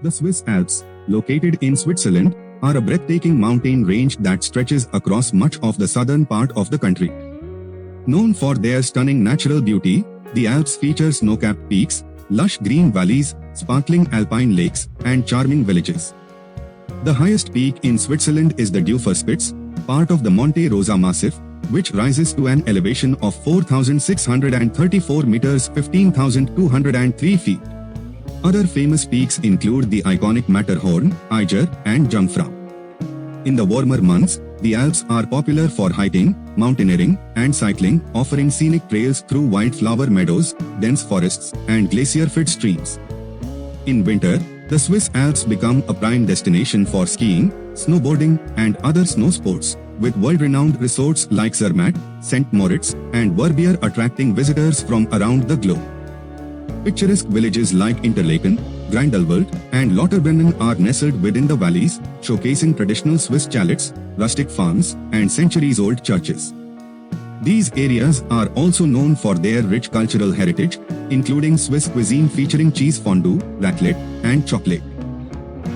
The Swiss Alps, located in Switzerland, are a breathtaking mountain range that stretches across much of the southern part of the country. Known for their stunning natural beauty, the Alps feature snow-capped peaks, lush green valleys, sparkling alpine lakes, and charming villages. The highest peak in Switzerland is the Spitz, part of the Monte Rosa Massif, which rises to an elevation of 4,634 meters (15,203 feet). Other famous peaks include the iconic Matterhorn, Eiger, and Jungfrau. In the warmer months, the Alps are popular for hiking, mountaineering, and cycling, offering scenic trails through wildflower meadows, dense forests, and glacier-fed streams. In winter, the Swiss Alps become a prime destination for skiing, snowboarding, and other snow sports, with world-renowned resorts like Zermatt, St. Moritz, and Verbier attracting visitors from around the globe. Picturesque villages like Interlaken, Grindelwald, and Lauterbrunnen are nestled within the valleys, showcasing traditional Swiss chalets, rustic farms, and centuries-old churches. These areas are also known for their rich cultural heritage, including Swiss cuisine featuring cheese fondue, raclette, and chocolate.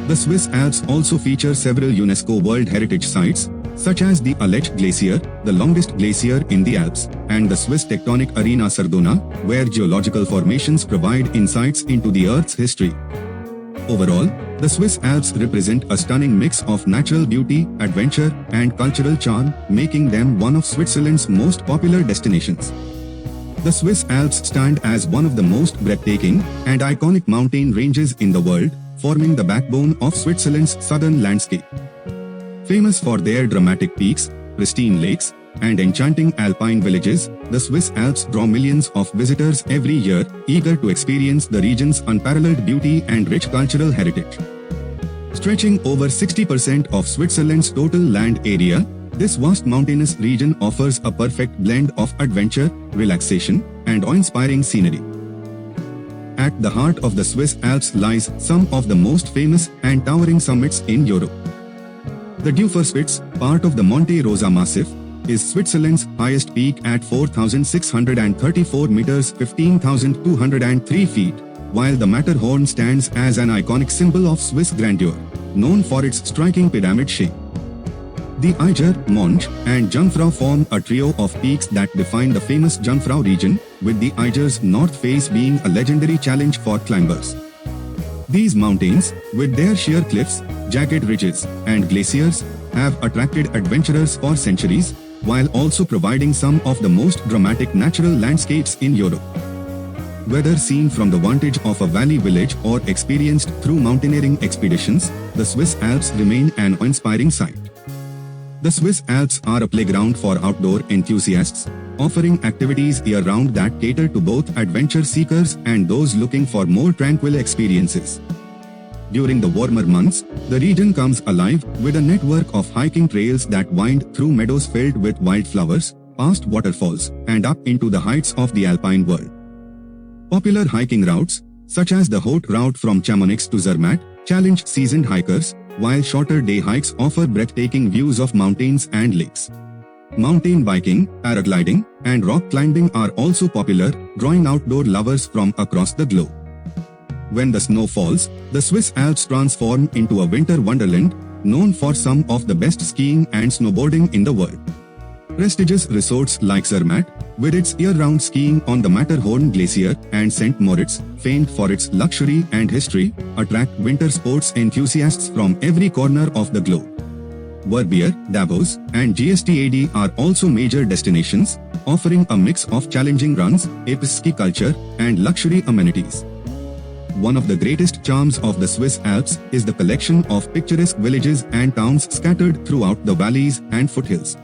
The Swiss Alps also feature several UNESCO World Heritage Sites, such as the Aletsch Glacier, the longest glacier in the Alps, and the Swiss tectonic arena Sardona, where geological formations provide insights into the Earth's history. Overall, the Swiss Alps represent a stunning mix of natural beauty, adventure, and cultural charm, making them one of Switzerland's most popular destinations. The Swiss Alps stand as one of the most breathtaking and iconic mountain ranges in the world, forming the backbone of Switzerland's southern landscape. Famous for their dramatic peaks, pristine lakes, and enchanting alpine villages, the Swiss Alps draw millions of visitors every year, eager to experience the region's unparalleled beauty and rich cultural heritage. Stretching over 60% of Switzerland's total land area, this vast mountainous region offers a perfect blend of adventure, relaxation, and awe-inspiring scenery. At the heart of the Swiss Alps lies some of the most famous and towering summits in Europe. The Spitz, part of the Monte Rosa Massif, is Switzerland's highest peak at 4,634 meters (15,203 feet), while the Matterhorn stands as an iconic symbol of Swiss grandeur, known for its striking pyramid shape. The Eiger, Monch, and Jungfrau form a trio of peaks that define the famous Jungfrau region, with the Eiger's north face being a legendary challenge for climbers. These mountains, with their sheer cliffs, jagged ridges, and glaciers, have attracted adventurers for centuries, while also providing some of the most dramatic natural landscapes in Europe. Whether seen from the vantage of a valley village or experienced through mountaineering expeditions, the Swiss Alps remain an awe-inspiring sight. The Swiss Alps are a playground for outdoor enthusiasts, offering activities year-round that cater to both adventure seekers and those looking for more tranquil experiences. During the warmer months, the region comes alive with a network of hiking trails that wind through meadows filled with wildflowers, past waterfalls, and up into the heights of the Alpine world. Popular hiking routes, such as the Haute route from Chamonix to Zermatt, challenge seasoned hikers, while shorter day hikes offer breathtaking views of mountains and lakes. Mountain biking, paragliding, and rock climbing are also popular, drawing outdoor lovers from across the globe. When the snow falls, the Swiss Alps transform into a winter wonderland, known for some of the best skiing and snowboarding in the world. Prestigious resorts like Zermatt, with its year-round skiing on the Matterhorn Glacier, and St. Moritz, famed for its luxury and history, attract winter sports enthusiasts from every corner of the globe. Verbier, Davos, and GSTAD are also major destinations, offering a mix of challenging runs, ski culture, and luxury amenities. One of the greatest charms of the Swiss Alps is the collection of picturesque villages and towns scattered throughout the valleys and foothills.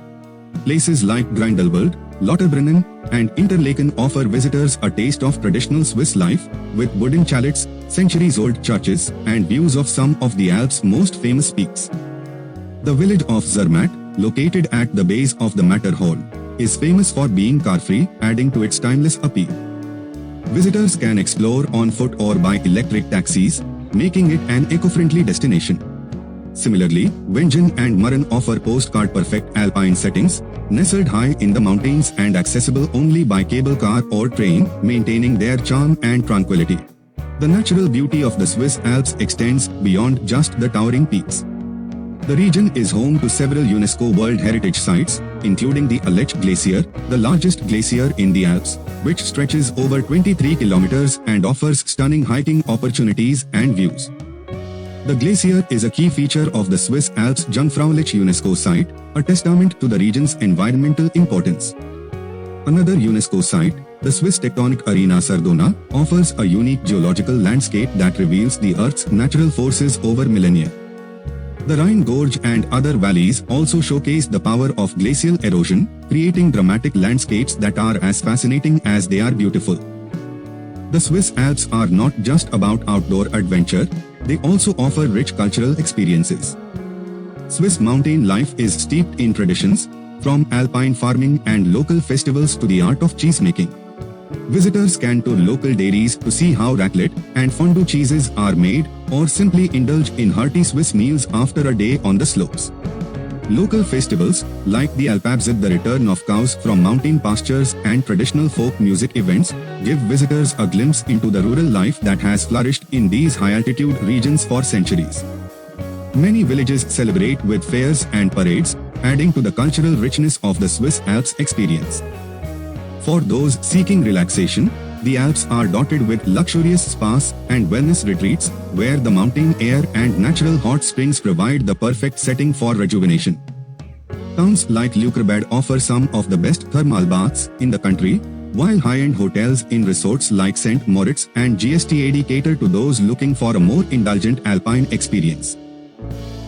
Places like Grindelwald, Lauterbrunnen, and Interlaken offer visitors a taste of traditional Swiss life, with wooden chalets, centuries-old churches, and views of some of the Alps' most famous peaks. The village of Zermatt, located at the base of the Matterhorn, is famous for being car-free, adding to its timeless appeal. Visitors can explore on foot or by electric taxis, making it an eco-friendly destination. Similarly, Wengen and Murren offer postcard-perfect alpine settings, nestled high in the mountains and accessible only by cable car or train, maintaining their charm and tranquility. The natural beauty of the Swiss Alps extends beyond just the towering peaks. The region is home to several UNESCO World Heritage Sites, including the Alech Glacier, the largest glacier in the Alps, which stretches over 23 kilometers and offers stunning hiking opportunities and views. The glacier is a key feature of the Swiss Alps Jungfraulich UNESCO site, a testament to the region's environmental importance. Another UNESCO site, the Swiss tectonic arena Sardona, offers a unique geological landscape that reveals the Earth's natural forces over millennia. The Rhine Gorge and other valleys also showcase the power of glacial erosion, creating dramatic landscapes that are as fascinating as they are beautiful. The Swiss Alps are not just about outdoor adventure, they also offer rich cultural experiences. Swiss mountain life is steeped in traditions, from alpine farming and local festivals to the art of cheesemaking. Visitors can tour local dairies to see how raclette and fondue cheeses are made, or simply indulge in hearty Swiss meals after a day on the slopes. Local festivals, like the Alpabzit, the return of cows from mountain pastures, and traditional folk music events, give visitors a glimpse into the rural life that has flourished in these high-altitude regions for centuries. Many villages celebrate with fairs and parades, adding to the cultural richness of the Swiss Alps experience. For those seeking relaxation, the Alps are dotted with luxurious spas and wellness retreats, where the mountain air and natural hot springs provide the perfect setting for rejuvenation. Towns like Lucerne offer some of the best thermal baths in the country, while high-end hotels in resorts like St. Moritz and Gstad cater to those looking for a more indulgent alpine experience.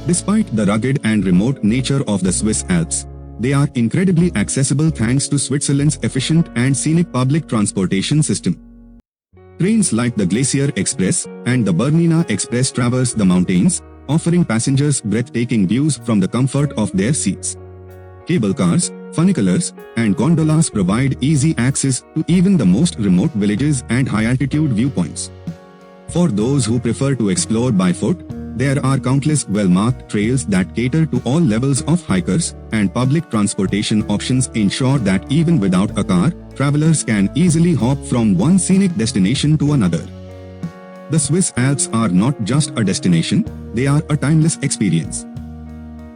Despite the rugged and remote nature of the Swiss Alps, they are incredibly accessible thanks to Switzerland's efficient and scenic public transportation system. Trains like the Glacier Express and the Bernina Express traverse the mountains, offering passengers breathtaking views from the comfort of their seats. Cable cars, funiculars, and gondolas provide easy access to even the most remote villages and high-altitude viewpoints. For those who prefer to explore by foot, there are countless well-marked trails that cater to all levels of hikers, and public transportation options ensure that even without a car, travelers can easily hop from one scenic destination to another. The Swiss Alps are not just a destination, they are a timeless experience.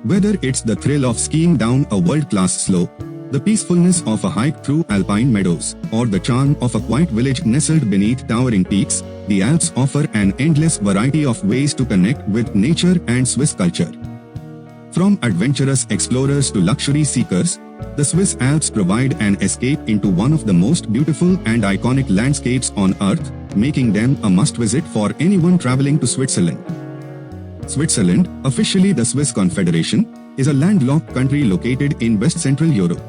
Whether it's the thrill of skiing down a world-class slope, the peacefulness of a hike through alpine meadows, or the charm of a quiet village nestled beneath towering peaks, the Alps offer an endless variety of ways to connect with nature and Swiss culture. From adventurous explorers to luxury seekers, the Swiss Alps provide an escape into one of the most beautiful and iconic landscapes on Earth, making them a must-visit for anyone traveling to Switzerland. Switzerland, officially the Swiss Confederation, is a landlocked country located in West-Central Europe.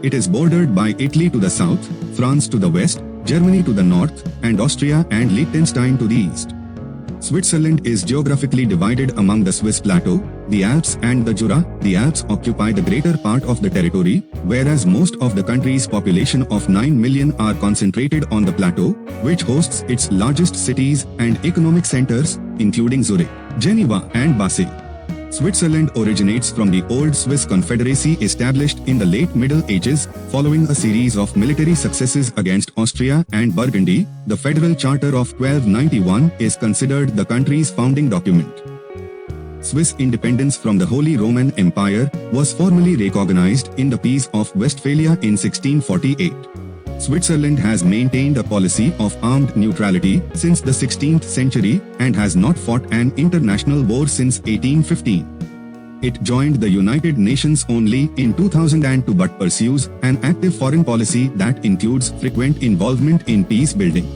It is bordered by Italy to the south, France to the west, Germany to the north, and Austria and Liechtenstein to the east. Switzerland is geographically divided among the Swiss Plateau, the Alps and the Jura. The Alps occupy the greater part of the territory, whereas most of the country's population of 9 million are concentrated on the plateau, which hosts its largest cities and economic centers, including Zurich, Geneva, and Basel. Switzerland originates from the old Swiss Confederacy established in the late Middle Ages, following a series of military successes against Austria and Burgundy. The Federal Charter of 1291 is considered the country's founding document. Swiss independence from the Holy Roman Empire was formally recognized in the Peace of Westphalia in 1648. Switzerland has maintained a policy of armed neutrality since the 16th century and has not fought an international war since 1815. It joined the United Nations only in 2002 but pursues an active foreign policy that includes frequent involvement in peace building.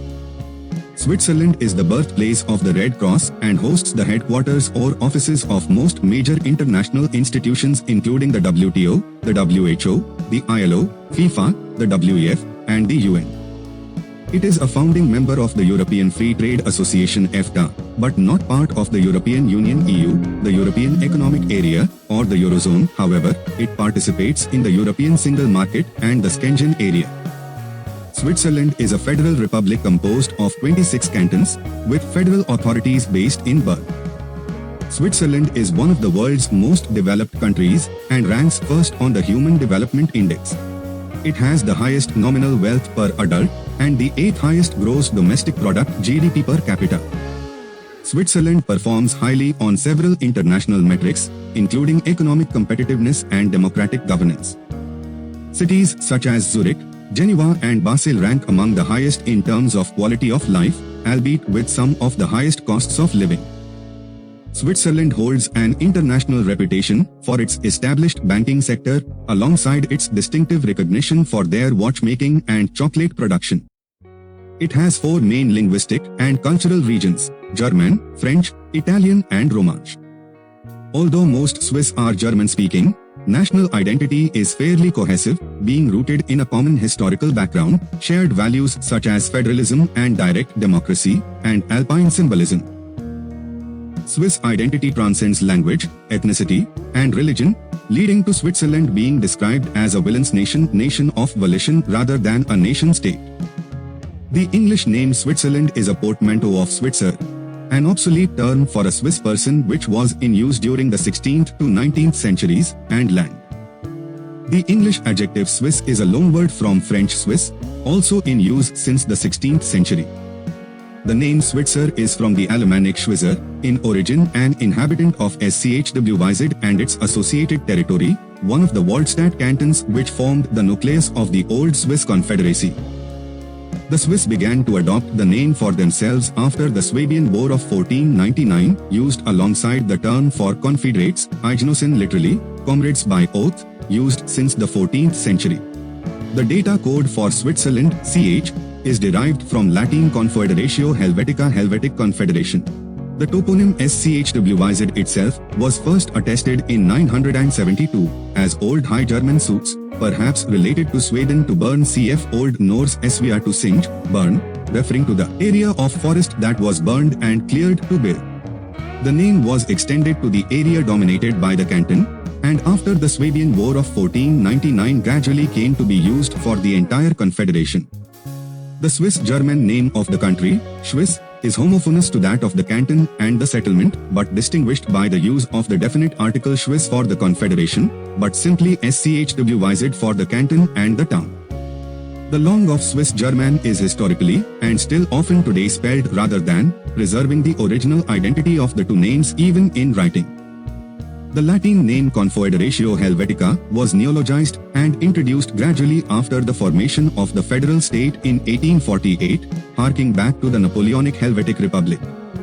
Switzerland is the birthplace of the Red Cross and hosts the headquarters or offices of most major international institutions including the WTO, the WHO, the ILO, FIFA, the WEF, and the UN. It is a founding member of the European Free Trade Association EFTA, but not part of the European Union EU, the European Economic Area, or the Eurozone. However, it participates in the European Single Market and the Schengen Area. Switzerland is a federal republic composed of 26 cantons, with federal authorities based in Bern. Switzerland is one of the world's most developed countries and ranks first on the Human Development Index. It has the highest nominal wealth per adult, and the 8th highest gross domestic product (GDP) per capita. Switzerland performs highly on several international metrics, including economic competitiveness and democratic governance. Cities such as Zurich, Geneva and Basel rank among the highest in terms of quality of life, albeit with some of the highest costs of living. Switzerland holds an international reputation for its established banking sector, alongside its distinctive recognition for their watchmaking and chocolate production. It has 4 main linguistic and cultural regions: German, French, Italian and Romansh. Although most Swiss are German-speaking, national identity is fairly cohesive, being rooted in a common historical background, shared values such as federalism and direct democracy, and Alpine symbolism. Swiss identity transcends language, ethnicity, and religion, leading to Switzerland being described as a nation of volition rather than a nation-state. The English name Switzerland is a portmanteau of Switzer, an obsolete term for a Swiss person which was in use during the 16th to 19th centuries, and land. The English adjective Swiss is a loanword from French Swiss, also in use since the 16th century. The name Switzer is from the Alemannic Schweizer, in origin an inhabitant of Schweiz and its associated territory, one of the Waldstadt cantons which formed the nucleus of the old Swiss Confederacy. The Swiss began to adopt the name for themselves after the Swabian War of 1499, used alongside the term for confederates, Eidgenossen literally, comrades by oath, used since the 14th century. The data code for Switzerland, CH, is derived from Latin Confederatio Helvetica, Helvetic Confederation. The toponym Schweiz itself was first attested in 972 as Old High German Suits, perhaps related to Sweden to Bern, cf. Old Norse Svea to Singe, burn, referring to the area of forest that was burned and cleared to bear. The name was extended to the area dominated by the canton, and after the Swabian War of 1499 gradually came to be used for the entire confederation. The Swiss German name of the country, Schwyz, is homophonous to that of the canton and the settlement, but distinguished by the use of the definite article Schwyz for the confederation, but simply Schweiz for the canton and the town. The long of Swiss German is historically, and still often today spelled rather than, preserving the original identity of the two names even in writing. The Latin name Confederatio Helvetica was neologized and introduced gradually after the formation of the federal state in 1848, harking back to the Napoleonic Helvetic Republic.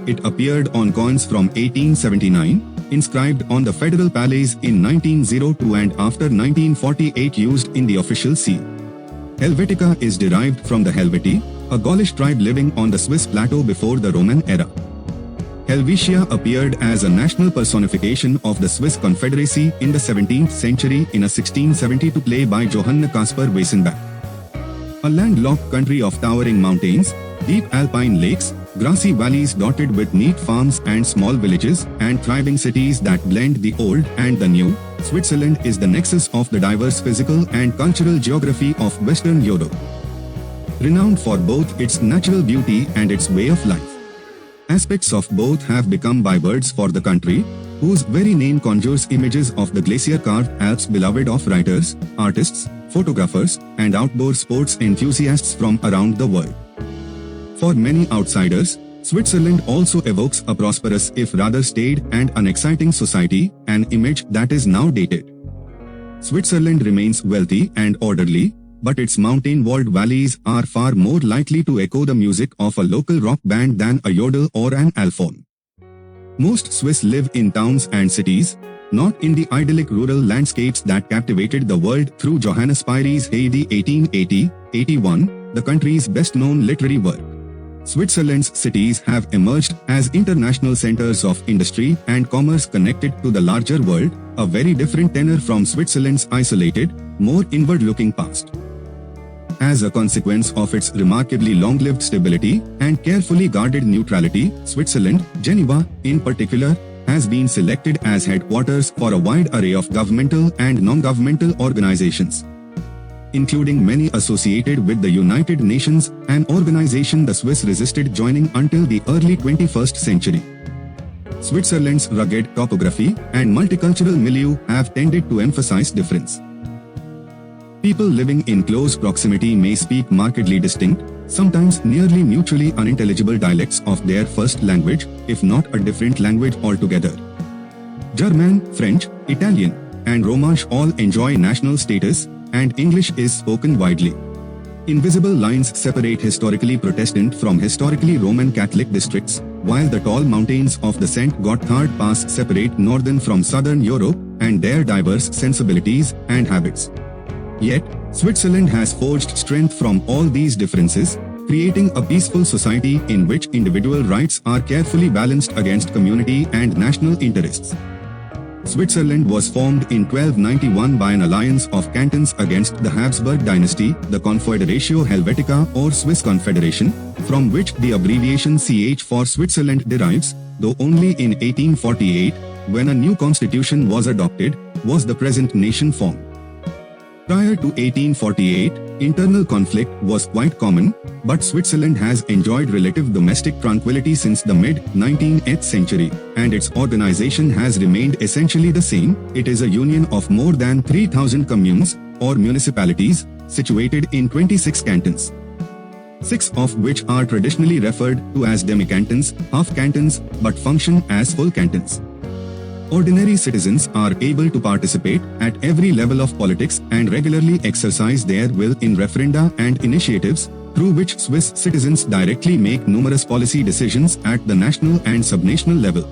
It appeared on coins from 1879, inscribed on the Federal Palace in 1902 and after 1948 used in the official seal. Helvetica is derived from the Helveti, a Gaulish tribe living on the Swiss plateau before the Roman era. Helvetia appeared as a national personification of the Swiss Confederacy in the 17th century in a 1672 play by Johann Caspar Weissenbach. A landlocked country of towering mountains, deep alpine lakes, grassy valleys dotted with neat farms and small villages, and thriving cities that blend the old and the new, Switzerland is the nexus of the diverse physical and cultural geography of Western Europe. Renowned for both its natural beauty and its way of life. Aspects of both have become bywords for the country, whose very name conjures images of the glacier-carved Alps beloved of writers, artists, photographers, and outdoor sports enthusiasts from around the world. For many outsiders, Switzerland also evokes a prosperous if rather staid and unexciting society, an image that is now dated. Switzerland remains wealthy and orderly, but its mountain-walled valleys are far more likely to echo the music of a local rock band than a yodel or an alphorn. Most Swiss live in towns and cities, not in the idyllic rural landscapes that captivated the world through Johannes Spyri's Heidi 1880-81, the country's best-known literary work. Switzerland's cities have emerged as international centers of industry and commerce connected to the larger world, a very different tenor from Switzerland's isolated, more inward-looking past. As a consequence of its remarkably long-lived stability and carefully guarded neutrality, Switzerland, Geneva, in particular, has been selected as headquarters for a wide array of governmental and non-governmental organizations, including many associated with the United Nations, an organization the Swiss resisted joining until the early 21st century. Switzerland's rugged topography and multicultural milieu have tended to emphasize difference. People living in close proximity may speak markedly distinct, sometimes nearly mutually unintelligible dialects of their first language, if not a different language altogether. German, French, Italian, and Romansh all enjoy national status, and English is spoken widely. Invisible lines separate historically Protestant from historically Roman Catholic districts, while the tall mountains of the St. Gotthard Pass separate northern from southern Europe and their diverse sensibilities and habits. Yet, Switzerland has forged strength from all these differences, creating a peaceful society in which individual rights are carefully balanced against community and national interests. Switzerland was formed in 1291 by an alliance of cantons against the Habsburg dynasty, the Confederatio Helvetica or Swiss Confederation, from which the abbreviation CH for Switzerland derives, though only in 1848, when a new constitution was adopted, was the present nation formed. Prior to 1848, internal conflict was quite common, but Switzerland has enjoyed relative domestic tranquility since the mid-19th century, and its organization has remained essentially the same. It is a union of more than 3,000 communes, or municipalities, situated in 26 cantons. 6 of which are traditionally referred to as demi-cantons, half-cantons, but function as full cantons. Ordinary citizens are able to participate at every level of politics and regularly exercise their will in referenda and initiatives, through which Swiss citizens directly make numerous policy decisions at the national and subnational level.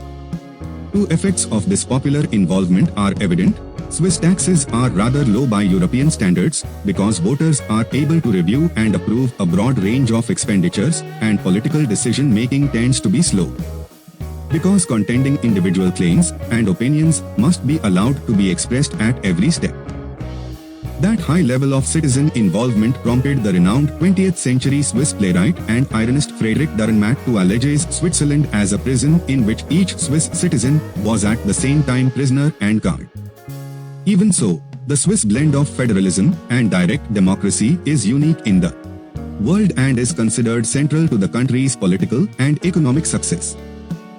Two effects of this popular involvement are evident. Swiss taxes are rather low by European standards, because voters are able to review and approve a broad range of expenditures, and political decision-making tends to be slow. Because contending individual claims and opinions must be allowed to be expressed at every step. That high level of citizen involvement prompted the renowned 20th century Swiss playwright and ironist Frederick Zermatt to allege Switzerland as a prison in which each Swiss citizen was at the same time prisoner and guard. Even so, the Swiss blend of federalism and direct democracy is unique in the world and is considered central to the country's political and economic success.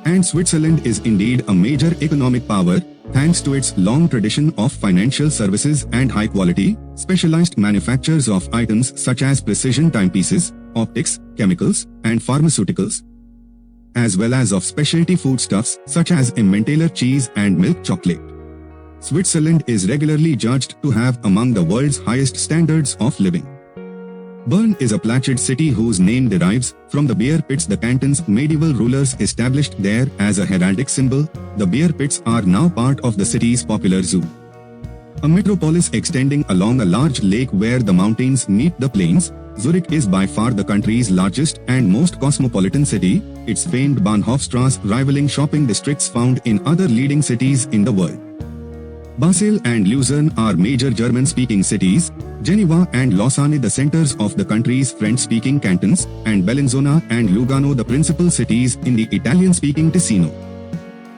And Switzerland is indeed a major economic power, thanks to its long tradition of financial services and high-quality, specialized manufactures of items such as precision timepieces, optics, chemicals, and pharmaceuticals, as well as of specialty foodstuffs such as Emmentaler cheese and milk chocolate. Switzerland is regularly judged to have among the world's highest standards of living. Bern is a placid city whose name derives from the beer pits the canton's medieval rulers established there as a heraldic symbol. The beer pits are now part of the city's popular zoo. A metropolis extending along a large lake where the mountains meet the plains, Zurich is by far the country's largest and most cosmopolitan city, its famed Bahnhofstrasse rivaling shopping districts found in other leading cities in the world. Basel and Lucerne are major German-speaking cities, Geneva and Lausanne the centers of the country's French-speaking cantons, and Bellinzona and Lugano the principal cities in the Italian-speaking Ticino.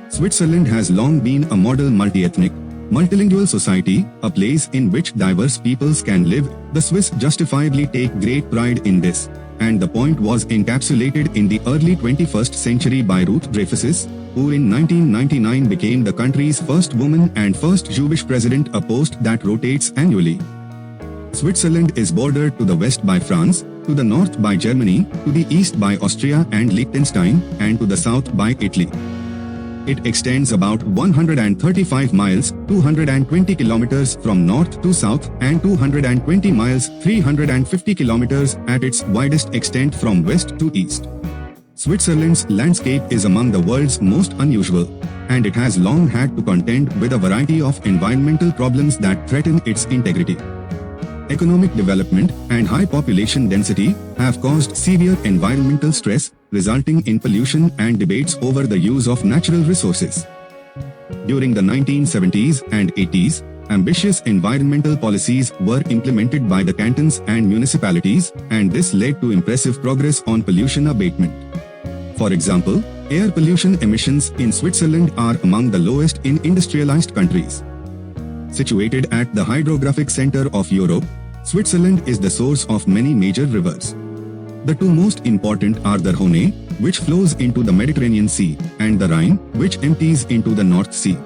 Switzerland has long been a model multi-ethnic, multilingual society, a place in which diverse peoples can live. The Swiss justifiably take great pride in this, and the point was encapsulated in the early 21st century by Ruth Dreyfuss, who in 1999 became the country's first woman and first Jewish president, a post that rotates annually. Switzerland is bordered to the west by France, to the north by Germany, to the east by Austria and Liechtenstein, and to the south by Italy. It extends about 135 miles, 220 kilometers from north to south, and 220 miles, 350 kilometers at its widest extent from west to east. Switzerland's landscape is among the world's most unusual, and it has long had to contend with a variety of environmental problems that threaten its integrity. Economic development and high population density have caused severe environmental stress, resulting in pollution and debates over the use of natural resources. During the 1970s and 80s, ambitious environmental policies were implemented by the cantons and municipalities, and this led to impressive progress on pollution abatement. For example, air pollution emissions in Switzerland are among the lowest in industrialized countries. Situated at the hydrographic center of Europe, Switzerland is the source of many major rivers. The two most important are the Rhone, which flows into the Mediterranean Sea, and the Rhine, which empties into the North Sea.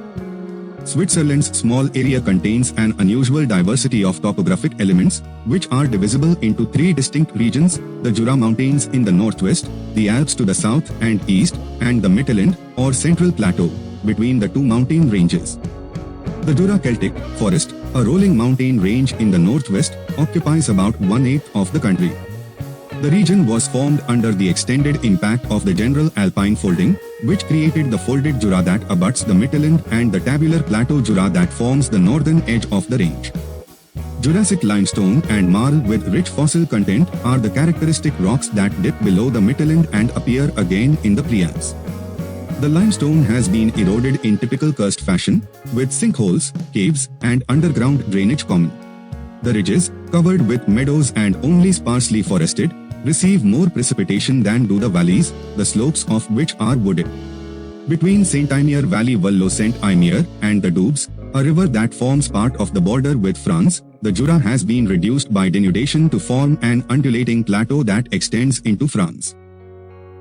Switzerland's small area contains an unusual diversity of topographic elements, which are divisible into three distinct regions: the Jura Mountains in the northwest, the Alps to the south and east, and the Mittelland, or Central Plateau, between the two mountain ranges. The Jura Celtic Forest, a rolling mountain range in the northwest, occupies about 1/8 of the country. The region was formed under the extended impact of the general Alpine folding, which created the folded Jura that abuts the Mittelland and the tabular plateau Jura that forms the northern edge of the range. Jurassic limestone and marl with rich fossil content are the characteristic rocks that dip below the Mittelland and appear again in the Prealps. The limestone has been eroded in typical karst fashion, with sinkholes, caves, and underground drainage common. The ridges, covered with meadows and only sparsely forested, receive more precipitation than do the valleys, the slopes of which are wooded. Between Saint-Imier Valley Vallo Saint-Imier and the Doubs, a river that forms part of the border with France, the Jura has been reduced by denudation to form an undulating plateau that extends into France.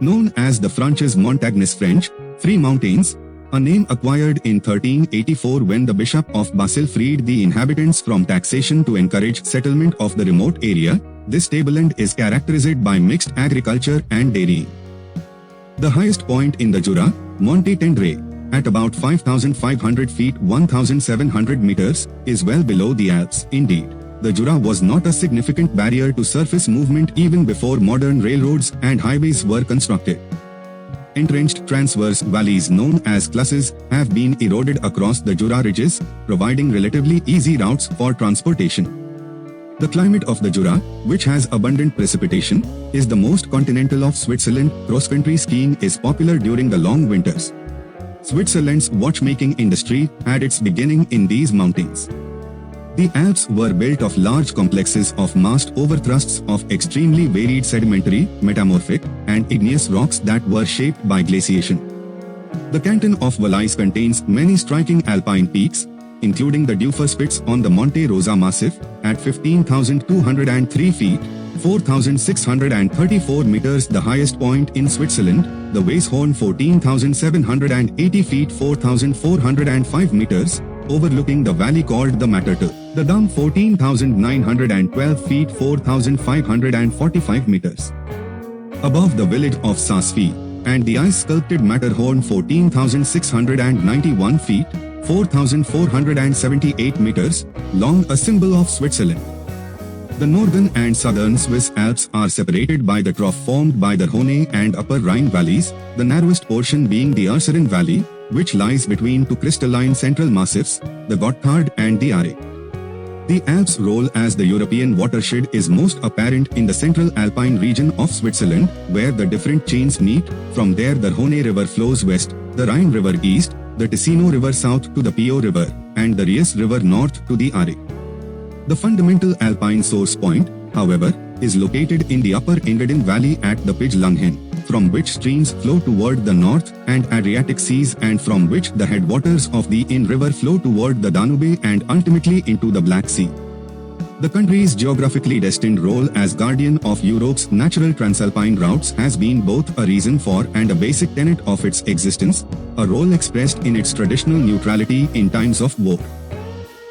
Known as the Franches Montagnes French, Free Mountains, a name acquired in 1384 when the Bishop of Basel freed the inhabitants from taxation to encourage settlement of the remote area, this tableland is characterized by mixed agriculture and dairying. The highest point in the Jura, Monte Tendre, at about 5,500 feet 1,700 meters, is well below the Alps. Indeed, the Jura was not a significant barrier to surface movement even before modern railroads and highways were constructed. Entrenched transverse valleys known as classes have been eroded across the Jura ridges, providing relatively easy routes for transportation. The climate of the Jura, which has abundant precipitation, is the most continental of Switzerland. Cross-country skiing is popular during the long winters. Switzerland's watchmaking industry had its beginning in these mountains. The Alps were built of large complexes of massed overthrusts of extremely varied sedimentary, metamorphic, and igneous rocks that were shaped by glaciation. The canton of Valais contains many striking alpine peaks, including the Dufour-Spitz on the Monte Rosa Massif, at 15,203 feet, 4,634 meters, the highest point in Switzerland, the Weisshorn 14,780 feet, 4,405 meters, overlooking the valley called the Mattertal, the Dam 14,912 feet, 4,545 meters. Above the village of Saas-Fee, and the ice-sculpted Matterhorn 14,691 feet, 4,478 meters, long, a symbol of Switzerland. The northern and southern Swiss Alps are separated by the trough formed by the Rhone and Upper Rhine valleys, the narrowest portion being the Urseren Valley, which lies between two crystalline central massifs, the Gotthard and the Aare. The Alps' role as the European watershed is most apparent in the central alpine region of Switzerland, where the different chains meet. From there the Rhone River flows west, the Rhine River east, the Ticino River south to the Pio River, and the Ries River north to the Aare. The fundamental alpine source point, however, is located in the upper Engadin Valley at the Pidge Lunghen, from which streams flow toward the north and Adriatic seas, and from which the headwaters of the Inn River flow toward the Danube and ultimately into the Black Sea. The country's geographically destined role as guardian of Europe's natural transalpine routes has been both a reason for and a basic tenet of its existence, a role expressed in its traditional neutrality in times of war.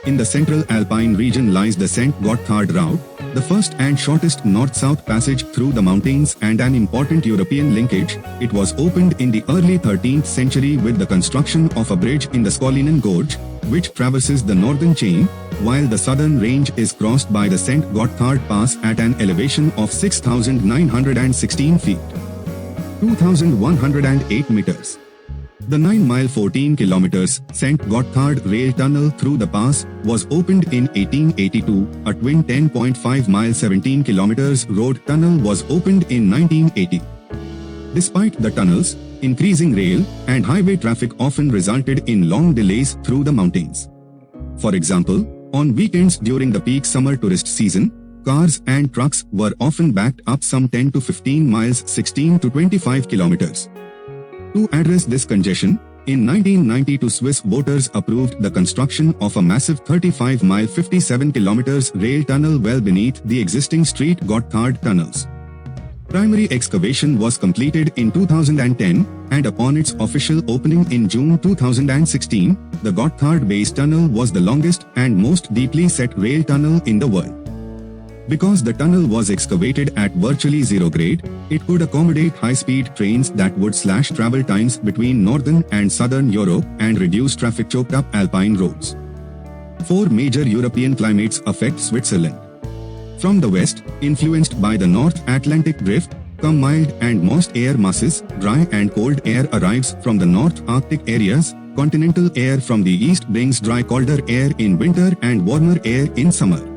In the central alpine region lies the St. Gotthard route, the first and shortest north-south passage through the mountains and an important European linkage. It was opened in the early 13th century with the construction of a bridge in the Skolinen Gorge, which traverses the northern chain, while the southern range is crossed by the St. Gotthard Pass at an elevation of 6,916 feet, 2,108 meters. The 9-mile 14 kilometers St. Gotthard rail tunnel through the pass was opened in 1882. A twin 10.5-mile 17 kilometers road tunnel was opened in 1980. Despite the tunnels, increasing rail and highway traffic often resulted in long delays through the mountains. For example, on weekends during the peak summer tourist season, cars and trucks were often backed up some 10 to 15 miles 16 to 25 kilometers. To address this congestion, in 1992 Swiss voters approved the construction of a massive 35-mile 57 kilometers rail tunnel well beneath the existing Street Gotthard tunnels. Primary excavation was completed in 2010, and upon its official opening in June 2016, the Gotthard Base Tunnel was the longest and most deeply set rail tunnel in the world. Because the tunnel was excavated at virtually zero grade, it could accommodate high-speed trains that would slash travel times between northern and southern Europe and reduce traffic choked up Alpine roads. 4 major European climates affect Switzerland. From the west, influenced by the North Atlantic drift, come mild and moist air masses. Dry and cold air arrives from the North Arctic areas. Continental air from the east brings dry colder air in winter and warmer air in summer.